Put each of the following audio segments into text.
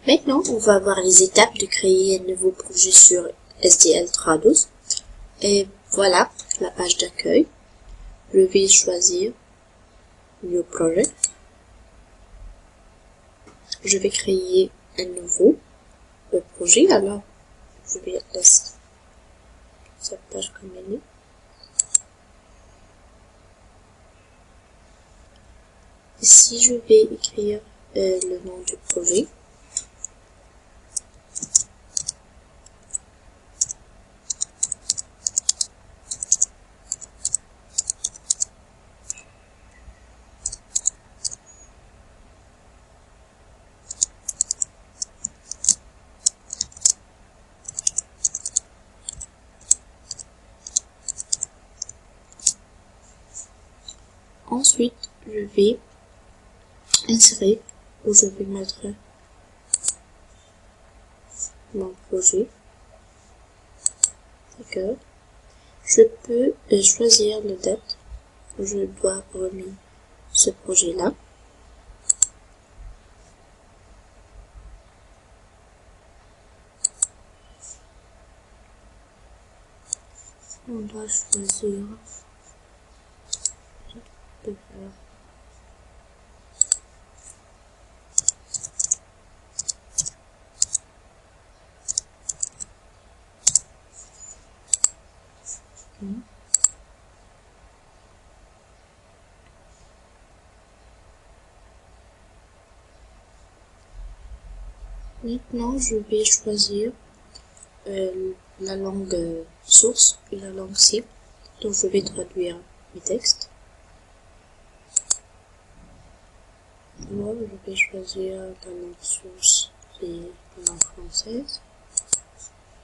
Maintenant, on va voir les étapes de créer un nouveau projet sur SDL Trados. Et voilà la page d'accueil. Je vais choisir New Project. Je vais créer un nouveau projet. Alors, je vais laisser cette page comme elle est. Ici, je vais écrire le nom du projet. Ensuite, je vais insérer où je vais mettre mon projet. D'accord. Je peux choisir la date où je dois remettre ce projet-là. On doit choisir de faire Maintenant, je vais choisir la langue source et la langue cible. Donc, je vais traduire mes textes. Alors, je vais choisir la langue source et la langue française.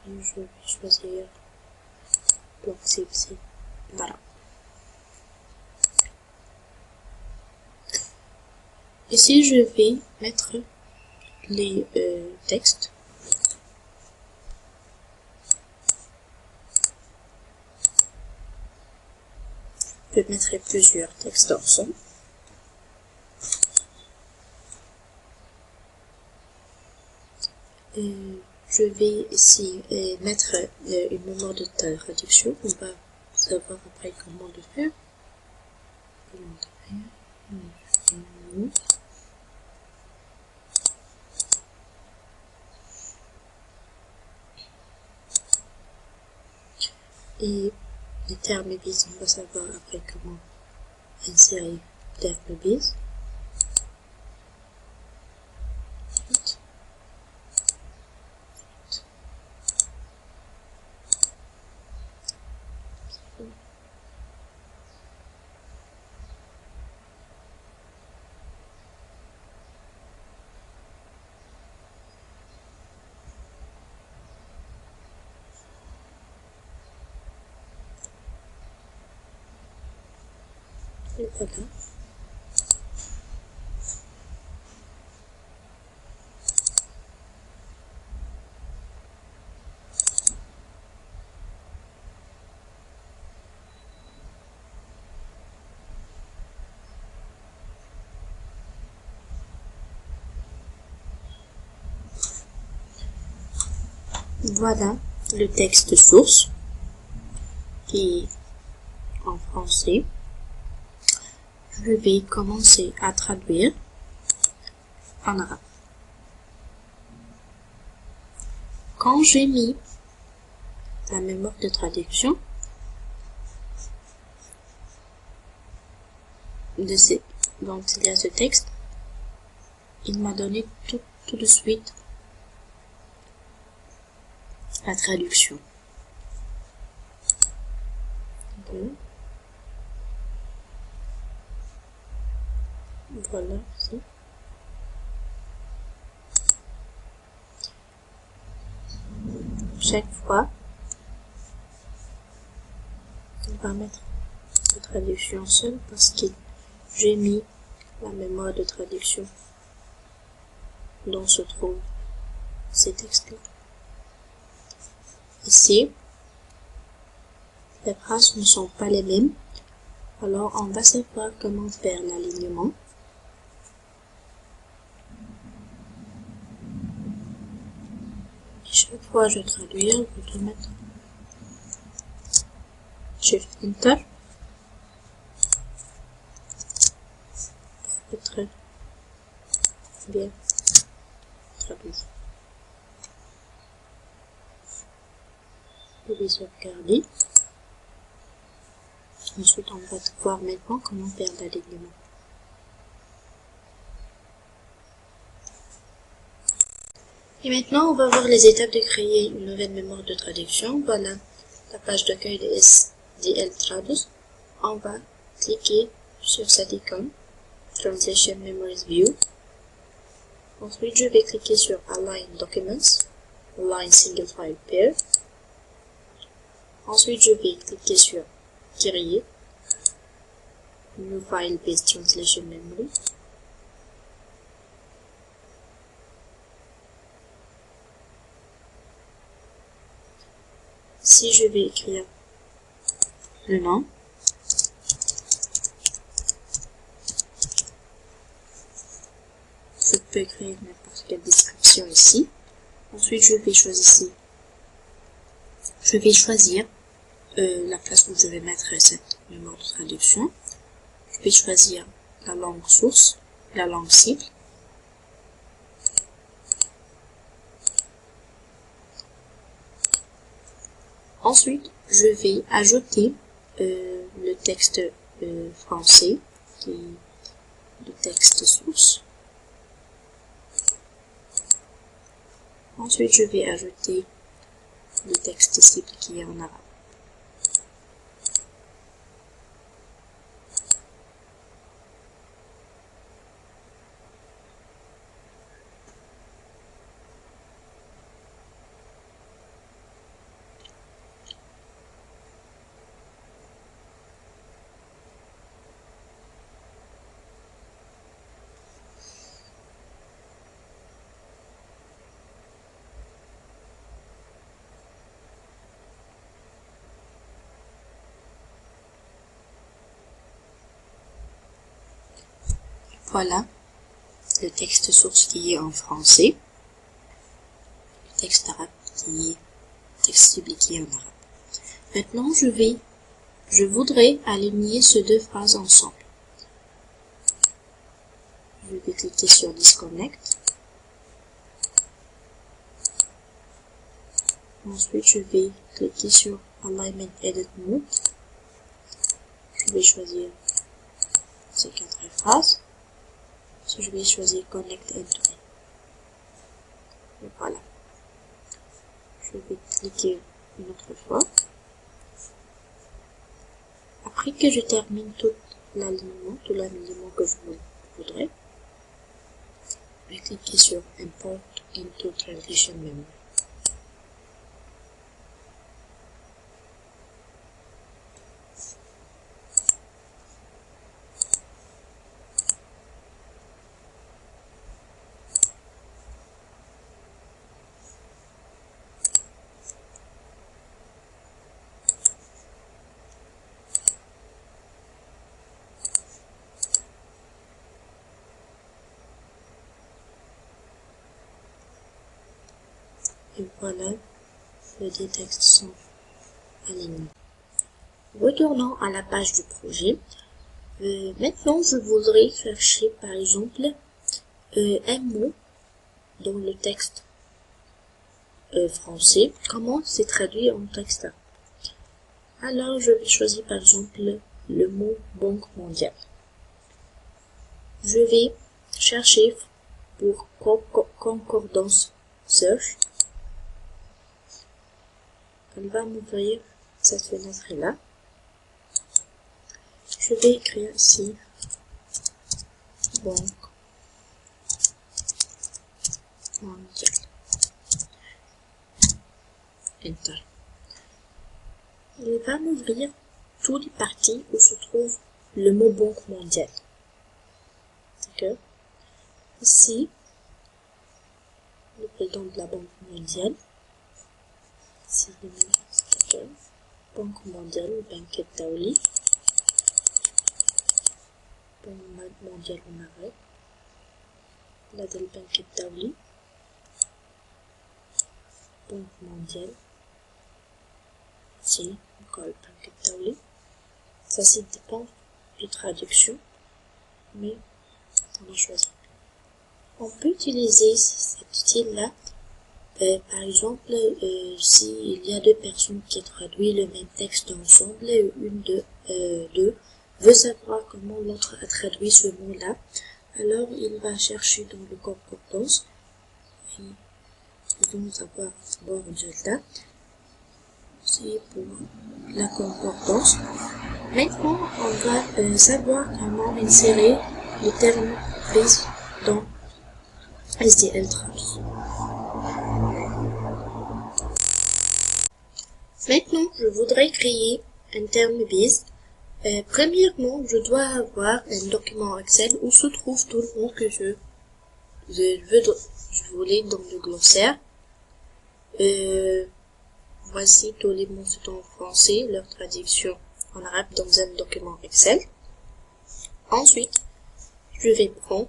Et je vais choisir la langue cible, c'est voilà. Ici, je vais mettre les textes. Je peux mettre plusieurs textes ensemble. Je vais ici mettre une mémoire de traduction. On va savoir après comment le faire. Et les termes bis, on va savoir après comment insérer termes bis. Et voilà. Voilà le texte source qui est en français. Je vais commencer à traduire en arabe. Quand j'ai mis la mémoire de traduction donc il y a ce texte, il m'a donné tout de suite la traduction. Voilà, ici. Chaque fois, on va mettre la traduction seule parce que j'ai mis la mémoire de traduction dont se trouve ces textes-là. Ici, les phrases ne sont pas les mêmes, alors on va savoir comment faire l'alignement. fois je traduis, je vais mettre Shift Enter pour être bien traduit. Je vais sauvegarder. Ensuite, on va voir maintenant comment faire l'alignement. Et maintenant, on va voir les étapes de créer une nouvelle mémoire de traduction. Voilà la page d'accueil de SDL Tradus. On va cliquer sur cette icône, Translation Memories View. Ensuite, je vais cliquer sur Align Documents, Align Single File Pair. Ensuite, je vais cliquer sur Créer, New File Based Translation Memory. Si je vais écrire le nom, je peux écrire n'importe quelle description ici. Ensuite, je vais choisir la place où je vais mettre cette mémoire de traduction. Je vais choisir la langue source, la langue cible. Ensuite, je vais ajouter le texte français, qui est le texte source. Ensuite, je vais ajouter le texte cible qui est en arabe. Voilà le texte source qui est en français, le texte arabe qui est texte cible qui est en arabe. Maintenant, je voudrais aligner ces deux phrases ensemble. Je vais cliquer sur Disconnect. Ensuite, je vais cliquer sur Alignment Edit Mode. Je vais choisir ces 4 phrases. Je vais choisir Connect End-to-End. Et voilà. Je vais cliquer une autre fois. Après que je termine tout l'alignement que je voudrais, je vais cliquer sur Import into Translation Memory. Et voilà, les deux textes sont alignés. Retournons à la page du projet. Maintenant, je voudrais chercher, par exemple, un mot dans le texte français. Comment c'est traduit en texte arabe? Alors, je vais choisir, par exemple, le mot Banque mondiale. Je vais chercher pour concordance search. Elle va m'ouvrir cette fenêtre-là. Je vais écrire ici Banque mondiale. Enter. Il va m'ouvrir toutes les parties où se trouve le mot Banque mondiale. D'accord? Ici, le président de la Banque mondiale. Ici, le nom, Banque mondiale, Banque Daouli. Banque mondiale au Maroc. La del Banque Daouli. Banque mondiale. Ici, encore le Banque Italie. Ça, c'est dépend de traduction, mais on a choisi. On peut utiliser cet style-là. Par exemple, s'il y a deux personnes qui traduisent le même texte ensemble, et une d'eux veut savoir comment l'autre a traduit ce mot-là, alors il va chercher dans le concordance et nous allons avoir bon résultat. C'est pour la concordance. Maintenant, on va savoir comment insérer le terme bis dans SDL Traps. Maintenant, je voudrais créer un terme bis. Premièrement, je dois avoir un document Excel où se trouve tout le mot que je voulais dans le glossaire. Voici tous les mots en français, leur traduction en arabe dans un document Excel. Ensuite, je vais prendre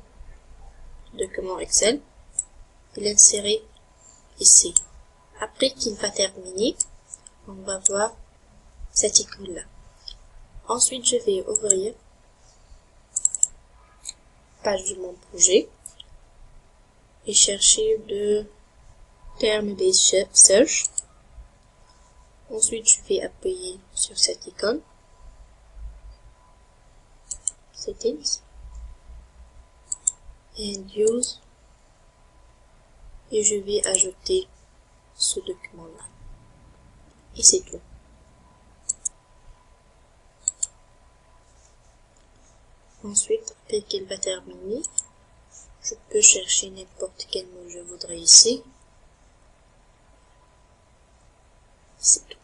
le document Excel et l'insérer ici. Après qu'il va terminer, on va voir cette icône-là. Ensuite, je vais ouvrir page de mon projet et chercher le terme Base Search. Ensuite, je vais appuyer sur cette icône. Settings. And Use. Et je vais ajouter ce document-là. Et c'est tout. Ensuite, après qu'il va terminer, je peux chercher n'importe quel mot je voudrais ici. C'est tout.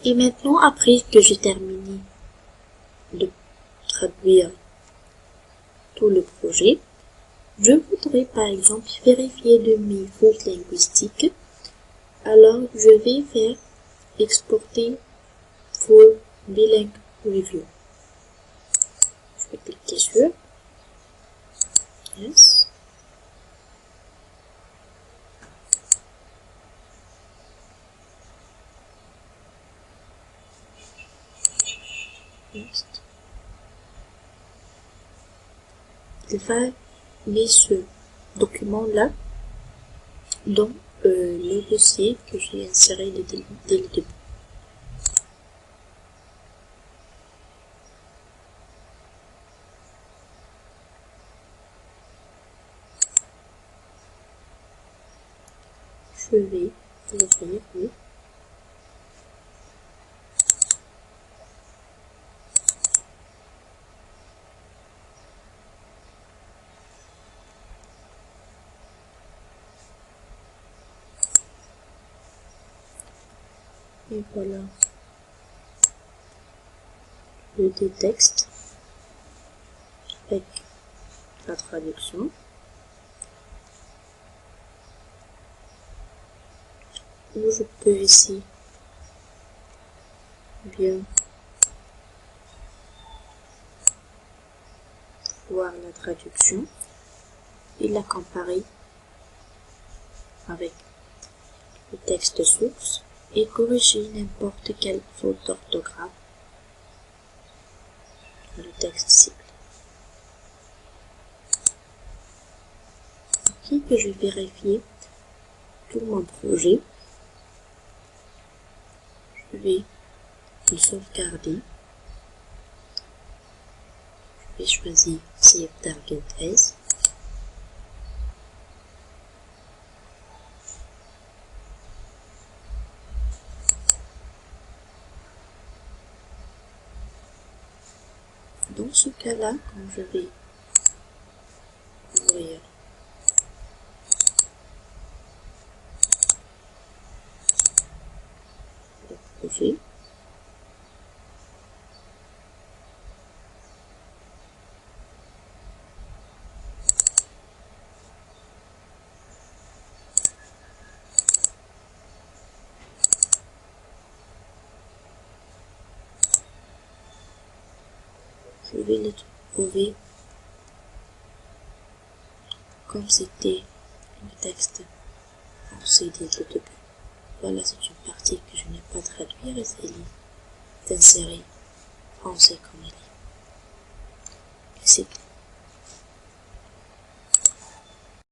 Et maintenant, après que j'ai terminé de traduire tout le projet, je voudrais par exemple vérifier de mes fautes linguistiques. Alors, je vais faire exporter for bilingue review. Je vais cliquer sur Yes. Next. Il va mettre ce document-là dans le dossier que j'ai inséré dès le début. Je vais l'ouvrir, oui. Et voilà le texte avec la traduction. Ou je peux ici bien voir la traduction et la comparer avec le texte source et corriger n'importe quelle faute d'orthographe dans le texte cible. Après que je vérifie tout mon projet, je vais le sauvegarder. Je vais choisir Save Target As. Dans ce cas-là, quand je vais ouvrir le projet, je vais le trouver comme c'était le texte français dès le début. Voilà, c'est une partie que je n'ai pas traduite et c'est inséré français comme il est. C'est tout.